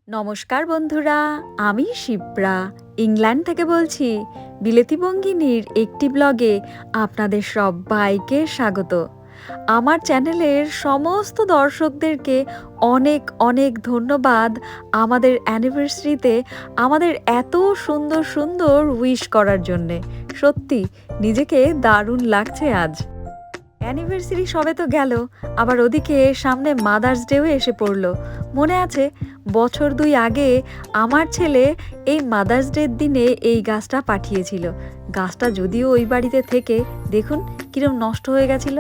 নমস্কার বন্ধুরা, আমি শিপ্রা ইংল্যান্ড থেকে বলছি। বিলেতি বঙ্গিনীর একটি ব্লগে আপনাদের সবাইকে স্বাগত। আমার চ্যানেলের সমস্ত দর্শকদেরকে অনেক অনেক ধন্যবাদ আমাদের অ্যানিভার্সারিতে আমাদের এত সুন্দর সুন্দর উইশ করার জন্যে। সত্যি নিজেকে দারুণ লাগছে আজ। অ্যানিভার্সারি সবে তো গেল, আবার ওদিকে সামনে মাদার্স ডেও এসে পড়লো। মনে আছে বছর ২ আগে আমার ছেলে এই মাদার্স ডের দিনে এই গাছটা পাঠিয়েছিল। গাছটা যদিও ওই বাড়িতে থেকে দেখুন কিরম নষ্ট হয়ে গেছিল।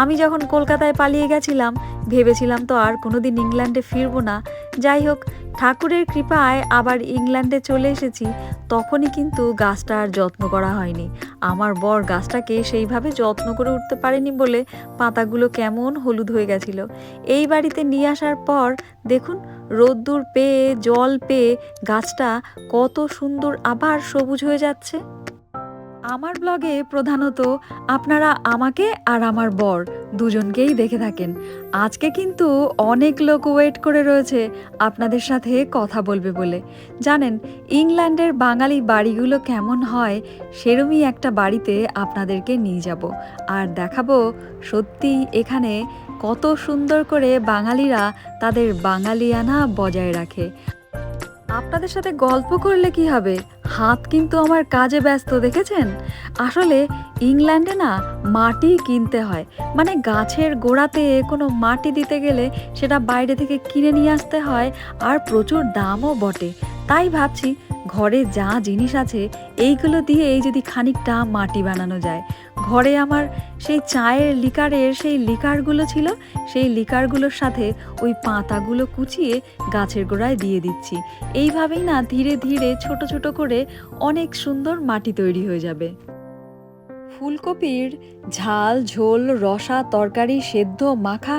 আমি যখন কলকাতায় পালিয়ে গেছিলাম ভেবেছিলাম তো আর কোনোদিন ইংল্যান্ডে ফিরবো না। যাই হোক, ঠাকুরের কৃপায় আবার ইংল্যান্ডে চলে এসেছি। তখনই কিন্তু গাছটা আর যত্ন করা হয়নি। আমার বর গাছটাকে সেইভাবে যত্ন করে উঠতে পারেনি বলে পাতাগুলো কেমন হলুদ হয়ে গেছিল। এই বাড়িতে নিয়ে আসার পর দেখুন রোদ্দুর পেয়ে জল পেয়ে গাছটা কত সুন্দর আবার সবুজ হয়ে যাচ্ছে। আমার ব্লগে প্রধানত আপনারা আমাকে আর আমার বর দুজনকেই দেখে থাকেন। আজকে কিন্তু অনেক লোক ওয়েট করে রয়েছে আপনাদের সাথে কথা বলবে বলে। জানেন ইংল্যান্ডের বাঙালি বাড়িগুলো কেমন হয়, সেরমই একটা বাড়িতে আপনাদেরকে নিয়ে যাব আর দেখাবো সত্যি এখানে কত সুন্দর করে বাঙালিরা তাদের বাঙালিয়ানা বজায় রাখে। আপনাদের সাথে গল্প করলে কি হবে, হাত কিন্তু আমার কাজে ব্যস্ত, দেখেছেন? আসলে ইংল্যান্ডে না মাটি কিনতে হয়, মানে গাছের গোড়াতে কোনো মাটি দিতে গেলে সেটা বাইরে থেকে কিনে নিয়ে আসতে হয়, আর প্রচুর দামও বটে। তাই ভাবছি ঘরে যা জিনিস আছে এইগুলো দিয়ে এই যদি খানিকটা মাটি বানানো যায়। ঘরে আমার সেই চায়ের লিকারের সেই লিকারগুলো ছিল, সেই লিকারগুলোর সাথে ওই পাতাগুলো কুচিয়ে গাছের গোড়ায় দিয়ে দিচ্ছি। এইভাবেই না ধীরে ধীরে ছোট ছোট করে অনেক সুন্দর মাটি তৈরি হয়ে যাবে। ফুলকপির ঝাল ঝোল রসা তরকারি সেদ্ধ মাখা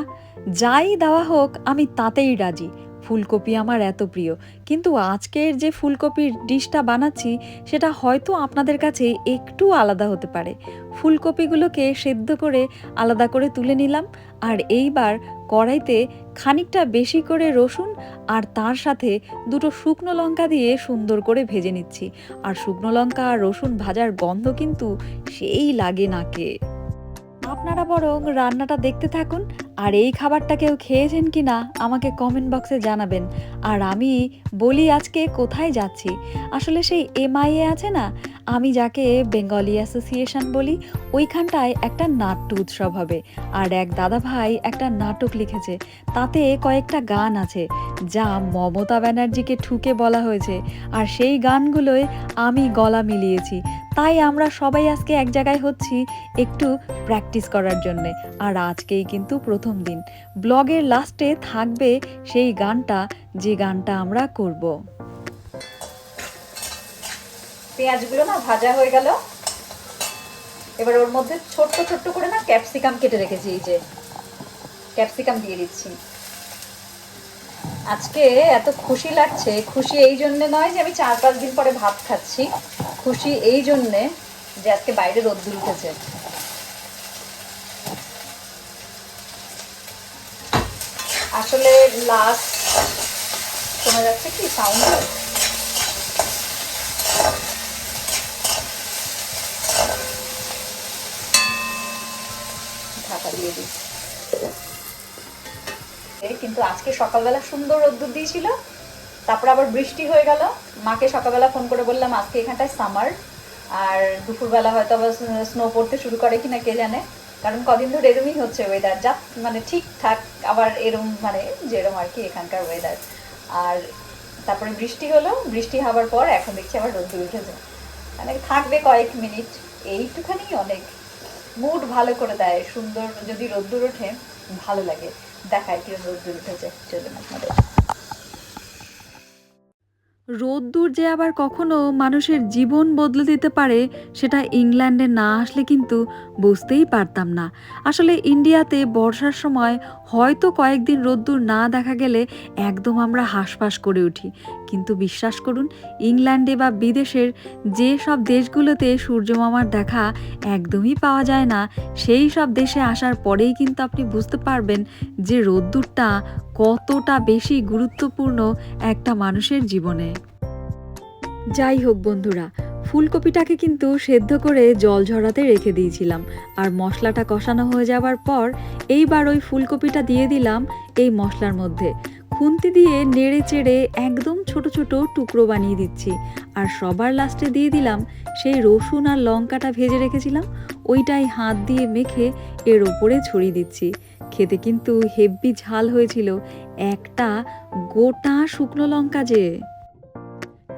যাই দেওয়া হোক আমি তাতেই রাজি। ফুলকপি আমার এত প্রিয়। কিন্তু আজকের যে ফুলকপির ডিশটা বানাচ্ছি সেটা হয়তো আপনাদের কাছে একটু আলাদা হতে পারে। ফুলকপিগুলোকে সেদ্ধ করে আলাদা করে তুলে নিলাম, আর এইবার কড়াইতে খানিকটা বেশি করে রসুন আর তার সাথে দুটো শুকনো লঙ্কা দিয়ে সুন্দর করে ভেজে নিচ্ছি। আর শুকনো লঙ্কা আর রসুন ভাজার গন্ধ কিন্তু সেই লাগে নাকে। আপনারা বরং রান্নাটা দেখতে থাকুন, আর এই খাবারটা কেউ খেয়েছেন কি না আমাকে কমেন্ট বক্সে জানাবেন। আর আমি বলি আজকে কোথায় যাচ্ছি। আসলে সেই এমআইএ আছে না, আমি যাকে বেঙ্গলি অ্যাসোসিয়েশন বলি, ওইখানটায় একটা নাট্য উৎসব হবে। আর এক দাদা ভাই একটা নাটক লিখেছে, তাতে কয়েকটা গান আছে যা মমতা ব্যানার্জিকে ঠুকে বলা হয়েছে, আর সেই গানগুলোয় আমি গলা মিলিয়েছি। তাই আমরা সবাই আজকে এক জায়গায় হচ্ছি একটু প্র্যাকটিস করার জন্যে। আর আজকেই কিন্তু প্রথম দিন। ব্লগের লাস্টে থাকবে সেই গানটা, যে গানটা আমরা করব। পেঁয়াজগুলো না ভাজা হয়ে গেল, এবার ওর মধ্যে ছোট্ট ছোট্ট করে না ক্যাপসিকাম কেটে রেখেছি, এই যে ক্যাপসিকাম দিয়ে দিচ্ছি। আজকে এত খুশি লাগছে, খুশি এই জন্যে নয় যে আমি 4-5 দিন পরে ভাত খাচ্ছি, খুশি এই জন্যে যে আজকে বাইরে রোদ্দুর উঠেছে। আসলে লাস্ট শোনা যাচ্ছে কি সাউন্ড, ঢাকা দিয়ে দিচ্ছি। কিন্তু আজকে সকালবেলা সুন্দর রোদ্দুর দিয়েছিল, তারপর আবার বৃষ্টি হয়ে গেল। মাকে সকালবেলা ফোন করে বললাম আজকে এখানটায় সামার, আর দুপুরবেলা হয়তো আবার স্নো পড়তে শুরু করে কিনা কে জানে, কারণ কদিন ধরে এরমই হচ্ছে ওয়েদার, যা মানে ঠিকঠাক আবার এরম মানে যেরম আর কি এখানকার ওয়েদার। আর তারপরে বৃষ্টি হলো, বৃষ্টি হওয়ার পর এখন দেখছি আবার রোদ্দুর উঠেছে, মানে থাকবে কয়েক মিনিট, এইটুখানি অনেক। মুড ভালো করে দেয় সুন্দর যদি রোদ্দুর ওঠে, ভালো লাগে। দেখায় কিরম রোদ্দুর উঠেছে, চলুন আপনাদের। রোদ্দুর যে আবার কখনো মানুষের জীবন বদলে দিতে পারে সেটা ইংল্যান্ডে না আসলে কিন্তু বুঝতেই পারতাম না। আসলে ইন্ডিয়াতে বর্ষার সময় হয়তো কয়েকদিন রোদ্দুর না দেখা গেলে একদম আমরা হাঁসফাঁস করে উঠি, কিন্তু বিশ্বাস করুন ইংল্যান্ডে বা বিদেশের যে সব দেশগুলোতে সূর্যমামার দেখা একদমই পাওয়া যায় না, সেই সব দেশে আসার পরেই কিন্তু আপনি বুঝতে পারবেন যে রোদ্দুরটা কতটা বেশি গুরুত্বপূর্ণ একটা মানুষের জীবনে। যাই হোক বন্ধুরা, ফুলকপিটাকে কিন্তু সেদ্ধ করে জল ঝরাতে রেখে দিয়েছিলাম, আর মশলাটা কষানো হয়ে যাওয়ার পর এইবার ওই ফুলকপিটা দিয়ে দিলাম এই মশলার মধ্যে। খুন্তি দিয়ে নেড়ে চেড়ে একদম ছোট ছোট টুকরো বানিয়ে দিচ্ছি, আর সবার লাস্টে দিয়ে দিলাম সেই রসুন আর লঙ্কাটা ভেজে রেখেছিলাম, ওইটাই হাত দিয়ে মেখে এর ওপরে ছড়িয়ে দিচ্ছি। খেতে কিন্তু হেব্বি ঝাল হয়েছিল, একটা গোটা শুকনো লঙ্কা যে।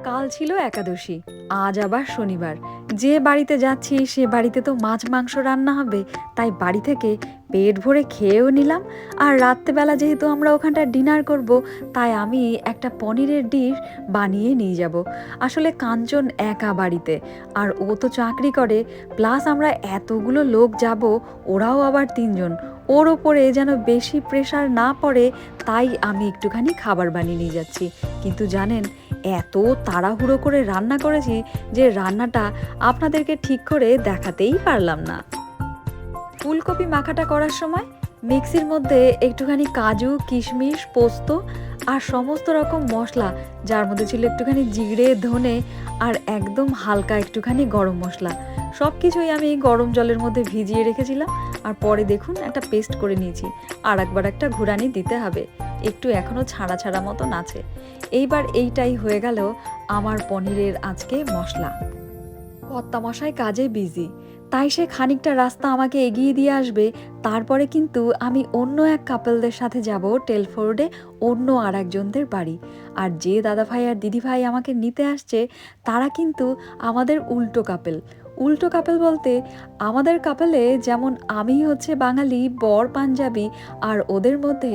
কাল ছিল একাদশী, আজ আবার শনিবার। যে বাড়িতে যাচ্ছি সে বাড়িতে তো মাছ মাংস রান্না হবে, তাই বাড়ি থেকে পেট ভরে খেয়েও নিলাম। আর রাত্রেবেলা যেহেতু আমরা ওখানটা ডিনার করব, তাই আমি একটা পনিরের ডিশ বানিয়ে নিয়ে যাব। আসলে কাঞ্চন একা বাড়িতে, আর ও তো চাকরি করে, প্লাস আমরা এতগুলো লোক যাব, ওরাও আবার 3 জন। ওর ওপরে যেন বেশি প্রেশার না পড়ে, তাই আমি একটুখানি খাবার বানিয়ে নিয়ে যাচ্ছি। কিন্তু জানেন, এত তাড়াহুড়ো করে রান্না করেছি যে রান্নাটা আপনাদেরকে ঠিক করে দেখাতেই পারলাম না। ফুলকপি মাখাটা করার সময় মিক্সির মধ্যে একটুখানি কাজু, কিশমিশ, পোস্ত আর সমস্ত রকম মশলা, যার মধ্যে ছিল একটুখানি জিরে, ধনে আর একদম হালকা একটুখানি গরম মশলা, সব কিছুই আমি গরম জলের মধ্যে ভিজিয়ে রেখেছিলাম। আর পরে দেখুন একটা পেস্ট করে নিয়েছি, আর একবার একটা ঘুরানি দিতে হবে, একটু এখনও ছাড়া ছাড়া মতন আছে। এইবার এইটাই হয়ে গেল আমার পনিরের আজকে মশলা। কর্তামশাই কাজে বিজি, তাই সে খানিকটা রাস্তা আমাকে এগিয়ে দিয়ে আসবে, তারপরে কিন্তু আমি অন্য এক কাপলদের সাথে যাব টেলফোর্ডে, অন্য আর একজনদের বাড়ি। আর যে দাদাভাই আর দিদিভাই আমাকে নিতে আসছে তারা কিন্তু আমাদের উল্টো কাপেল। উল্টো কাপেল বলতে, আমাদের কাপেলে যেমন আমি হচ্ছে বাঙালি, বর পাঞ্জাবি, আর ওদের মধ্যে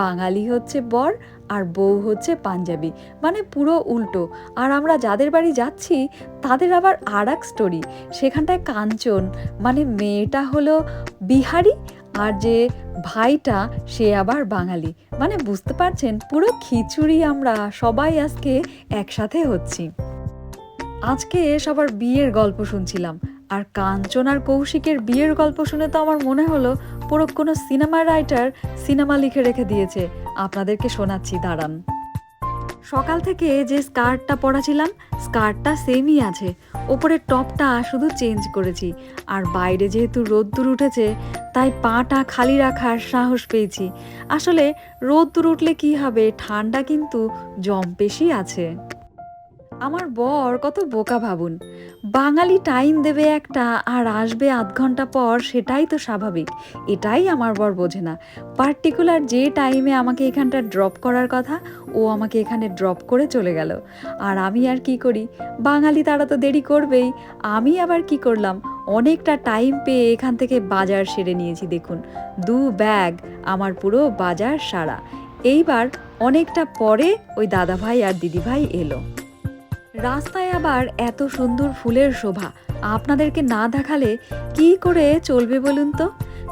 বাঙালি হচ্ছে বর আর বউ হচ্ছে পাঞ্জাবি, মানে পুরো উল্টো। আর আমরা যাদের বাড়ি যাচ্ছি তাদের আবার আর এক স্টোরি, সেখানটায় কাঞ্চন মানে মেয়েটা হলো বিহারি, আর যে ভাইটা সে আবার বাঙালি। মানে বুঝতে পারছেন, পুরো খিচুড়ি আমরা সবাই আজকে একসাথে হচ্ছি। আজকে সবার বিয়ের গল্প শুনছিলাম, আর কাঞ্চন আর কৌশিকের বিয়ের গল্প শুনে তো আমার মনে হলো পুরো কোনো সিনেমা রাইটার সিনেমা লিখে রেখে দিয়েছে। আপনাদেরকে শোনাচ্ছি, দাঁড়ান। সকাল থেকে যে স্কার্টটা পরাছিলাম, স্কার্টটা সেমই আছে, ওপরের টপটা শুধু চেঞ্জ করেছি। আর বাইরে যেহেতু রোদ্দুর উঠেছে, তাই পাটা খালি রাখার সাহস পেয়েছি। আসলে রোদ্দুর উঠলে কি হবে, ঠান্ডা কিন্তু জম্পেশই আছে। আমার বর কত বোকা ভাবুন, বাঙালি টাইম দেবে একটা আর আসবে আধ ঘন্টা পর, সেটাই তো স্বাভাবিক। এটাই আমার বর বোঝে না। পার্টিকুলার যে টাইমে আমাকে এখানটা ড্রপ করার কথা, ও আমাকে এখানে ড্রপ করে চলে গেল। আর আমি আর কি করি, বাঙালি তারা তো দেরি করবেই। আমি আবার কি করলাম, অনেকটা টাইম পেয়ে এখান থেকে বাজার সেরে নিয়েছি। দেখুন, 2 ব্যাগ আমার পুরো বাজার সারা। এইবার অনেকটা পরে ওই দাদাভাই আর দিদিভাই এলো। রাস্তায় আবার এত সুন্দর ফুলের শোভা, আপনাদেরকে না দেখালে কি করে চলবে বলুন তো।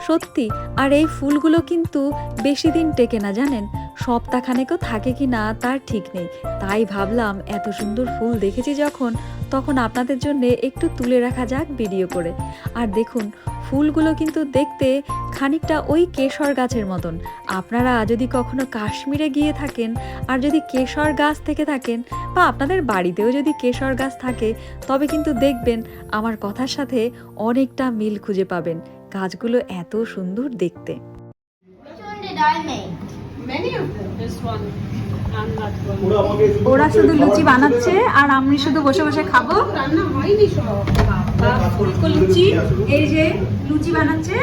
সত্যি, আর এই ফুলগুলো কিন্তু বেশি দিন টেকে না জানেন, সপ্তাহখানেকও থাকে কি না তার ঠিক নেই। তাই ভাবলাম এত সুন্দর ফুল দেখেছি যখন, তখন আপনাদের জন্য একটু তুলে রাখা যাক ভিডিও করে। আর দেখুন, ফুলগুলো কিন্তু দেখতে খানিকটা ওই কেশর গাছের মতন। আপনারা যদি কখনো কাশ্মীরে গিয়ে থাকেন আর যদি কেশর গাছ থেকে থাকেন, বা আপনাদের বাড়িতেও যদি কেশর গাছ থাকে, তবে কিন্তু দেখবেন আমার কথার সাথে অনেকটা মিল খুঁজে পাবেন। গাছগুলো এত সুন্দর দেখতে। Which one did I make? Many of them. This one and that one. ওরা শুধু লুচি বানাচ্ছে আর আমি শুধু বসে বসে খাবো। রান্না হয়নি সব। ফুলকো লুচি, এই যে লুচি বানাচ্ছে,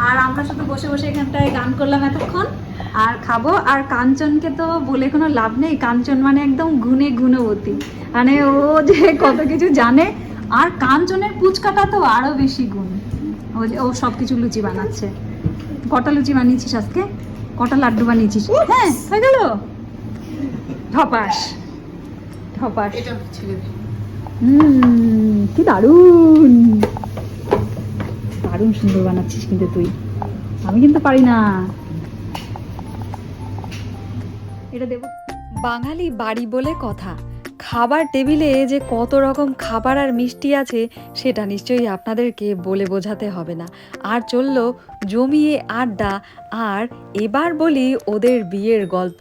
আর আমরা শুধু বসে বসে এখানটায় গান করলাম এতক্ষণ আর খাবো। আর কাঞ্চনকে তো বলে কোনো লাভ নেই, কাঞ্চন মানে একদম গুণে গুণবতী, মানে ও যে কত কিছু জানে। আর কাঞ্চনের পুচকাটা তো আরো বেশি গুণ, ও সব কিছু লুচি বানাচ্ছে। কটা লুচি বানিয়েছিস আজকে? কটা লাড্ডু বানিয়েছিস? হ্যাঁ, হয়ে গেল। ধপাস ধপাস। এটা ছেড়ে দিই। কি দারুণ দারুণ সুন্দর বানাচ্ছিস কিন্তু তুই, আমি কিন্তু পারি না। এটা দেব। বাঙালি বাড়ি বলে কথা, খাবার টেবিলে যে কত রকম খাবার আর মিষ্টি আছে সেটা নিশ্চয়ই আপনাদেরকে বলে বোঝাতে হবে না। আর চললো জমিয়ে আড্ডা। আর এবার বলি ওদের বিয়ের গল্প,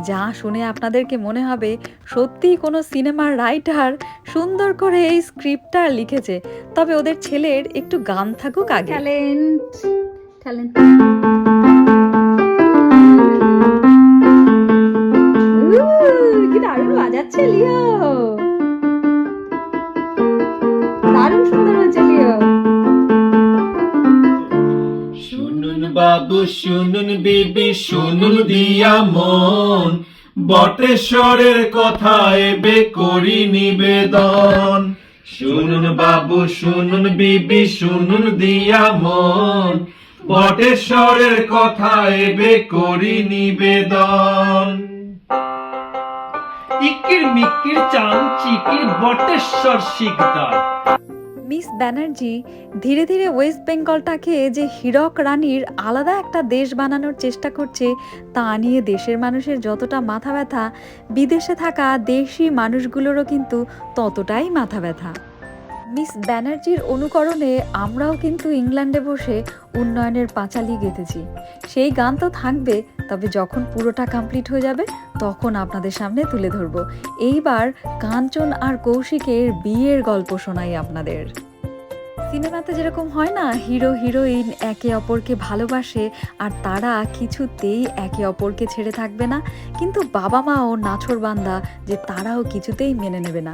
যা শুনে আপনাদেরকে মনে হবে সত্যিই কোনো সিনেমার রাইটার সুন্দর করে এই স্ক্রিপ্টটা লিখেছে। তবে ওদের ছেলের একটু গান থাকুক আগে। ট্যালেন্ট ট্যালেন্ট কি দারুণ বাজাচ্ছে লিও, দারুণ সুন্দর হচ্ছে লিও। শুনুন বাবু শুনুন বিবি শুনুন দিয়া মন, বটেশ্বরের কথা এবে করি নিবেদন। শুনুন বাবু শুনুন বিবি শুনুন দিয়া মন, বটেশ্বরের কথা এবে করি নিবেদন। ইকির মিকির চাম চিকির বটেশ্বর শিকদার। মিস ব্যানার্জি ধীরে ধীরে ওয়েস্ট বেঙ্গলটাকে যে হীরক রানীর আলাদা একটা দেশ বানানোর চেষ্টা করছে, তা নিয়ে দেশের মানুষের যতটা মাথা ব্যথা, বিদেশে থাকা দেশি মানুষগুলোরও কিন্তু ততটাই মাথা ব্যথা। মিস ব্যানার্জির অনুকরণে আমরাও কিন্তু ইংল্যান্ডে বসে উন্নয়নের পাঁচালি গেঁথেছি। সেই গান তো থাকবে, তবে যখন পুরোটা কমপ্লিট হয়ে যাবে তখন আপনাদের সামনে তুলে ধরবো। এইবার কাঞ্চন আর কৌশিকের বিয়ের গল্প শোনাই আপনাদের। সিনেমাতে যেরকম হয় না, হিরো হিরোইন একে অপরকে ভালোবাসে আর তারা কিছুতেই একে অপরকে ছেড়ে থাকবে না, কিন্তু বাবা মাও নাছোড়বান্দা যে তারাও কিছুতেই মেনে নেবে না।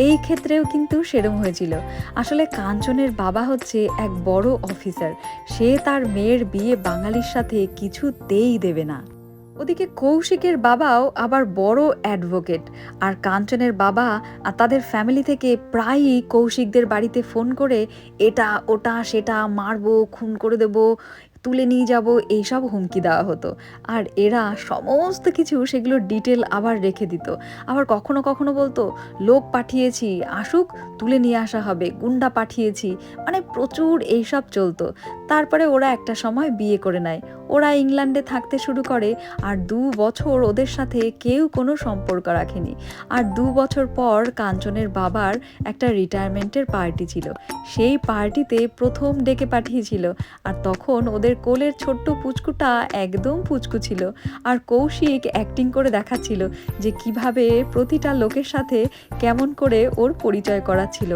এই ক্ষেত্রেও কিন্তু সেরম হয়েছিল। আসলে কাঞ্চনের বাবা হচ্ছে এক বড় অফিসার, সে তার মেয়ের বিয়ে বাঙালির সাথে কিছুতেই দেবে না। ওদিকে কৌশিকের বাবাও আবার বড় অ্যাডভোকেট, আর কাঞ্চনের বাবা আর তাদের ফ্যামিলি থেকে প্রায়ই কৌশিকদের বাড়িতে ফোন করে এটা ওটা সেটা মারবো, খুন করে দেবো, তুলে নিয়ে যাব, এইসব হুমকি দেওয়া হতো। আর এরা সমস্ত কিছু সেগুলো ডিটেল আবার রেখে দিত। আবার কখনো কখনো বলতো লোক পাঠিয়েছি আসুক, তুলে নিয়ে আসা হবে, গুন্ডা পাঠিয়েছি, মানে প্রচুর এইসব চলতো। তারপরে ওরা একটা সময় বিয়ে করে নেয়। ওরা ইংল্যান্ডে থাকতে শুরু করে, আর 2 বছর ওদের সাথে কেউ কোনো সম্পর্ক রাখেনি। আর 2 বছর পর কাঞ্চনের বাবার একটা রিটায়ারমেন্টের পার্টি ছিল, সেই পার্টিতে প্রথম ডেকে পাঠিয়েছিল। আর তখন ওদের কোলের ছোট্ট পুচকুটা একদম পুচকু ছিল, আর কৌশিক অ্যাক্টিং করে দেখাচ্ছিল যে কিভাবে প্রতিটা লোকের সাথে কেমন করে ওর পরিচয় করাচ্ছিল।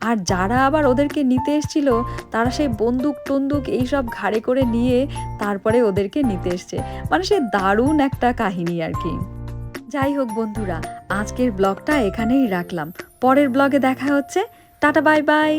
আর যারা আবার ওদেরকে নিতে এসেছিল তারা সেই বন্দুক টন্দুক এইসব ঘাড়ে করে নিয়ে তারপরে ওদেরকে নিতে এসছে। মানে সে দারুণ একটা কাহিনী আর কি। যাই হোক বন্ধুরা, আজকের ব্লগটা এখানেই রাখলাম, পরের ব্লগে দেখা হচ্ছে। Tata bye bye.